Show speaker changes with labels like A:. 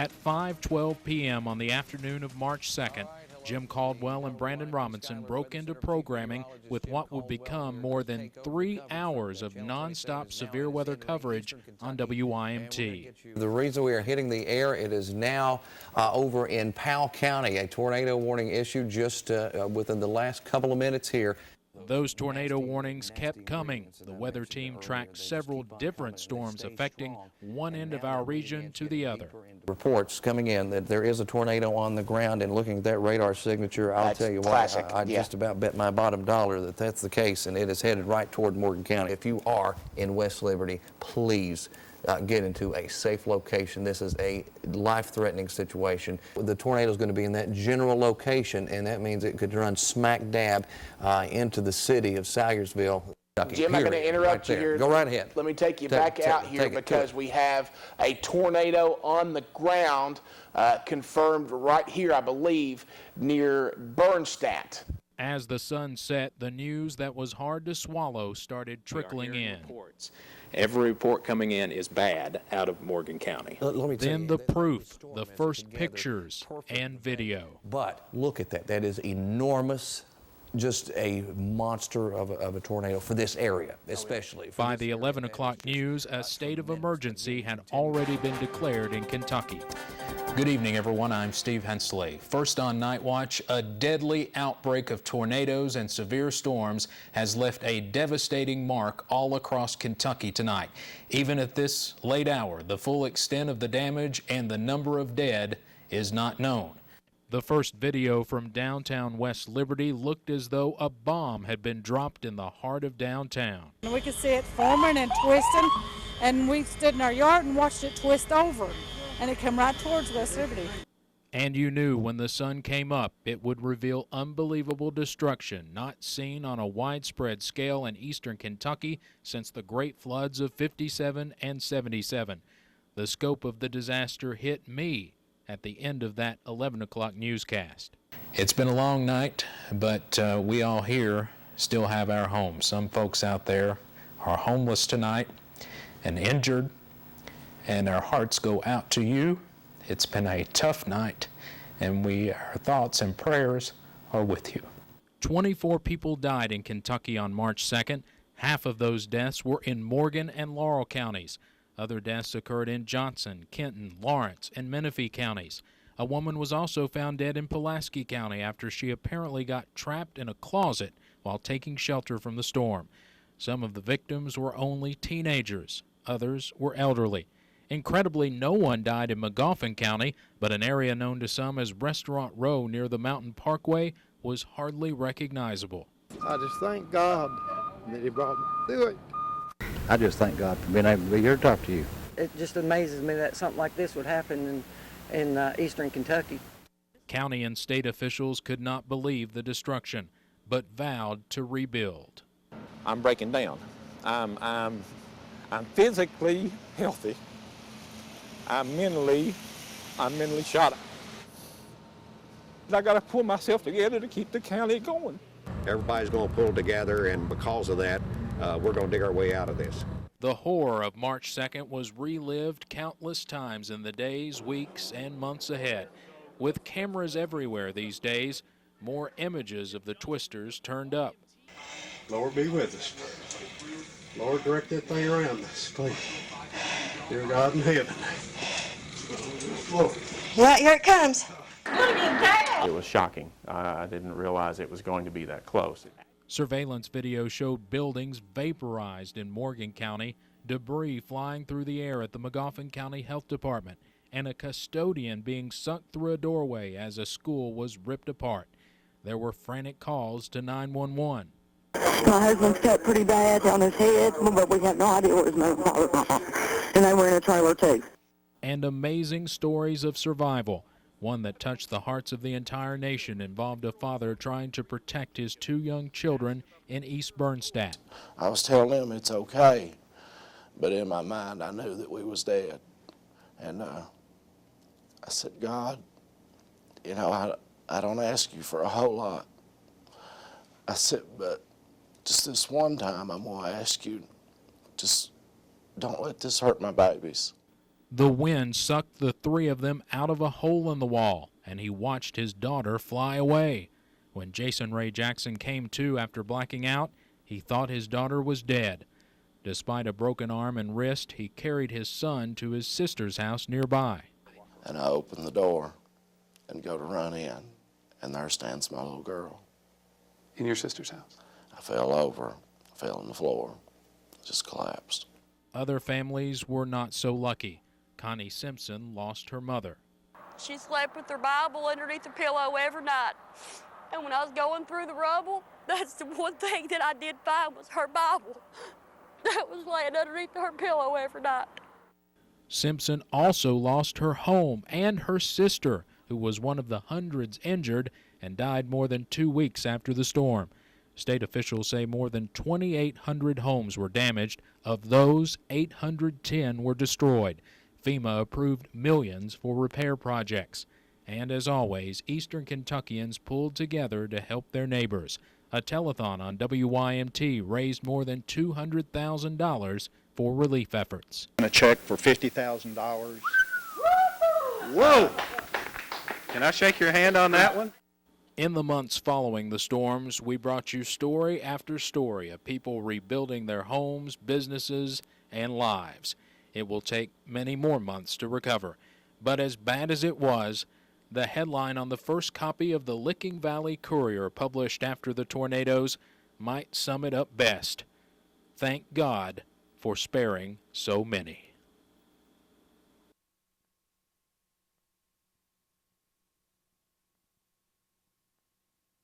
A: At 5:12 p.m. on the afternoon of March 2nd, Jim Caldwell and Brandon Robinson broke into programming with what would become more than 3 hours of nonstop severe weather coverage on WYMT.
B: The reason we are hitting the air, it is now over in Powell County. A tornado warning issued just within the last couple of minutes here.
A: Those tornado warnings kept coming. The weather team tracked several different storms affecting one end of our region to the other.
B: Reports coming in that there is a tornado on the ground, and looking at that radar signature, I'll tell you what, I just about bet my bottom dollar that that's the case, and it is headed right toward Morgan County. If you are in West Liberty, please get into a safe location. This is a life-threatening situation. The tornado is going to be in that general location, and that means it could run smack dab into the city of Salyersville.
C: Jim, I'm going to interrupt you here.
B: Go right ahead.
C: Let me take you back out here because we have a tornado on the ground confirmed right here, I believe, near Bernstadt.
A: As the sun set, the news that was hard to swallow started trickling in.
D: Every report coming in is bad out of Morgan County.
A: Then the proof, the first pictures and video.
B: But look at that. That is enormous. Just a monster of a tornado for this area, especially.
A: By the 11 o'clock news, a state of emergency had already been declared in Kentucky.
E: Good evening, everyone. I'm Steve Hensley. First on Night Watch, a deadly outbreak of tornadoes and severe storms has left a devastating mark all across Kentucky tonight. Even at this late hour, the full extent of the damage and the number of dead is not known.
A: The first video from downtown West Liberty looked as though a bomb had been dropped in the heart of downtown.
F: We could see it forming and twisting, and we stood in our yard and watched it twist over, and it came right towards West Liberty.
A: And you knew when the sun came up, it would reveal unbelievable destruction not seen on a widespread scale in eastern Kentucky since the great floods of =57 and '77. The scope of the disaster hit me at the end of that 11 o'clock newscast.
E: It's been a long night, but we all here still have our homes. Some folks out there are homeless tonight and injured, and our hearts go out to you. It's been a tough night, and our thoughts and prayers are with you.
A: 24 people died in Kentucky on March 2nd. Half of those deaths were in Morgan and Laurel counties. Other deaths occurred in Johnson, Kenton, Lawrence, and Menifee counties. A woman was also found dead in Pulaski County after she apparently got trapped in a closet while taking shelter from the storm. Some of the victims were only teenagers. Others were elderly. Incredibly, no one died in Magoffin County, but an area known to some as Restaurant Row near the Mountain Parkway was hardly recognizable.
G: I just thank God that He brought me through it.
H: I just thank God for being able to be here to talk to you.
I: It just amazes me that something like this would happen in eastern Kentucky.
A: County and state officials could not believe the destruction, but vowed to rebuild.
J: I'm breaking down. I'm physically healthy. I'm mentally shot. I got to pull myself together to keep the county going.
K: Everybody's going to pull together, and because of that, we're going to dig our way out of this.
A: The horror of March 2nd was relived countless times in the days, weeks, and months ahead. With cameras everywhere these days, more images of the twisters turned up.
G: Lord be with us. Lord, direct that thing around us, please. Dear God in heaven. Lord.
L: Right, here it comes.
M: It was shocking. I didn't realize it was going to be that close.
A: Surveillance video showed buildings vaporized in Morgan County, debris flying through the air at the Magoffin County Health Department, and a custodian being sucked through a doorway as a school was ripped apart. There were frantic calls to 911.
L: My husband's cut pretty bad on his head, but we have no idea what his mother was. And they were in a trailer too.
A: And amazing stories of survival. One that touched the hearts of the entire nation involved a father trying to protect his 2 young children in East Bernstadt.
N: I was telling them it's okay, but in my mind I knew that we was dead. And I said, God, you know, I don't ask you for a whole lot. I said, but just this one time I'm going to ask you, just don't let this hurt my babies.
A: The wind sucked the three of them out of a hole in the wall, and he watched his daughter fly away. When Jason Ray Jackson came to after blacking out, he thought his daughter was dead. Despite a broken arm and wrist, he carried his son to his sister's house nearby.
N: And I opened the door and go to run in, and there stands my little girl.
O: In your sister's house?
N: I fell over, fell on the floor, just collapsed.
A: Other families were not so lucky. Connie Simpson lost her mother.
P: She slept with her Bible underneath her pillow every night. And when I was going through the rubble, that's the one thing that I did find was her Bible. That was laying underneath her pillow every night.
A: Simpson also lost her home and her sister, who was one of the hundreds injured and died more than 2 weeks after the storm. State officials say more than 2,800 homes were damaged. Of those, 810 were destroyed. FEMA approved millions for repair projects. And as always, Eastern Kentuckians pulled together to help their neighbors. A telethon on WYMT raised more than $200,000 for relief efforts.
Q: A check for $50,000. Whoa! Can I shake your hand on that one?
A: In the months following the storms, we brought you story after story of people rebuilding their homes, businesses, and lives. It will take many more months to recover. But as bad as it was, the headline on the first copy of the Licking Valley Courier published after the tornadoes might sum it up best. Thank God for sparing so many.